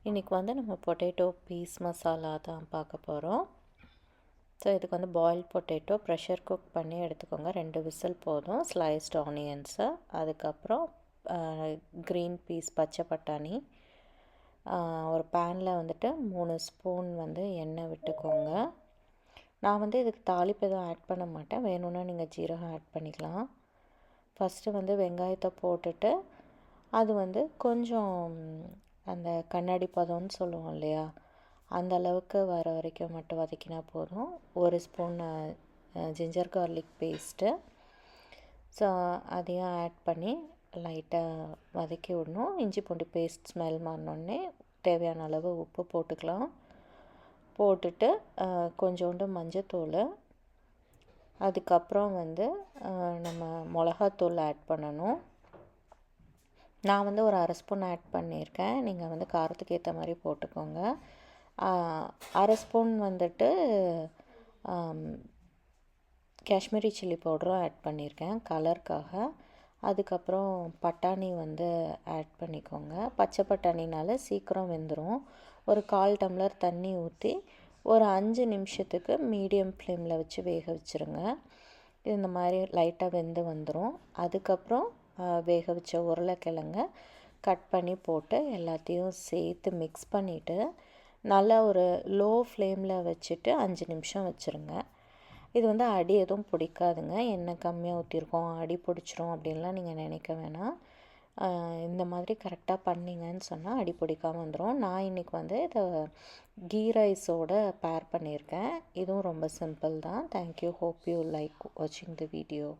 இன்றைக்கி வந்து நம்ம பொட்டேட்டோ பீஸ் மசாலா தான் பார்க்க போகிறோம். ஸோ இதுக்கு வந்து பாயில் பொட்டேட்டோ ப்ரெஷர் குக் பண்ணி எடுத்துக்கோங்க. 2 விசில் போதும். ஸ்லைஸ்டு ஆனியன்ஸு, அதுக்கப்புறம் க்ரீன் பீஸ் பச்சை பட்டாணி, ஒரு பேனில் வந்துட்டு 3 ஸ்பூன் வந்து எண்ணெய் விட்டுக்கோங்க. நான் வந்து இதுக்கு தாளிப்பு எதுவும் ஆட் பண்ண மாட்டேன். வேணும்னா நீங்கள் ஜீரகம் ஆட் பண்ணிக்கலாம். ஃபஸ்ட்டு வந்து வெங்காயத்தை போட்டுட்டு அது வந்து கொஞ்சம் அந்த கண்ணாடி பதம்னு சொல்லுவோம் இல்லையா, அந்த அளவுக்கு வர வரைக்கும் மட்டும் வதக்கினா போதும். 1 spoon ginger garlic paste, so அதையும் ஆட் பண்ணி லைட்டாக வதக்கி விடணும். இஞ்சி பூண்டு பேஸ்ட் ஸ்மெல் மாறினோடனே தேவையான அளவு உப்பு போட்டுக்கலாம். போட்டுட்டு கொஞ்சோண்டு மஞ்சத்தூள், அதுக்கப்புறம் வந்து நம்ம மிளகாத்தூள் ஆட் பண்ணணும். நான் வந்து ஒரு 1/2 ஸ்பூன் ஆட் பண்ணியிருக்கேன். நீங்கள் வந்து காரத்துக்கு ஏற்ற மாதிரி போட்டுக்கோங்க. 1/2 ஸ்பூன் வந்துட்டு காஷ்மீரி சில்லி பவுடரும் ஆட் பண்ணியிருக்கேன் கலருக்காக. அதுக்கப்புறம் பட்டாணி வந்து ஆட் பண்ணிக்கோங்க. பச்சை பட்டாணினால சீக்கிரம் வெந்துடும். ஒரு 1/4 டம்ளர் தண்ணி ஊற்றி ஒரு 5 நிமிஷத்துக்கு மீடியம் ஃப்ளேமில் வச்சு வேக வச்சுருங்க. இந்த மாதிரி லைட்டாக வெந்து வந்துடும். அதுக்கப்புறம் வேக வச்ச உருளைக்கிழங்க கட் பண்ணி போட்டு எல்லாத்தையும் சேர்த்து மிக்ஸ் பண்ணிவிட்டு நல்லா ஒரு லோ ஃப்ளேமில் வச்சுட்டு 5 நிமிஷம் வச்சுருங்க. இது வந்து அடி எதுவும் பிடிக்காதுங்க. எண்ணெய் கம்மியாக ஊற்றிருக்கோம் அடி பிடிச்சிரும் அப்படின்லாம் நீங்கள் நினைக்க வேணாம். இந்த மாதிரி கரெக்டாக பண்ணிங்கன்னு சொன்னால் அடி பிடிக்காமல் வந்துடும். நான் இன்றைக்கி வந்து இதை கீ ரைஸோடு பேர் பண்ணியிருக்கேன். இதுவும் ரொம்ப சிம்பிள் தான். தேங்க்யூ. ஹோப் யூ லைக் வாட்சிங் த வீடியோ.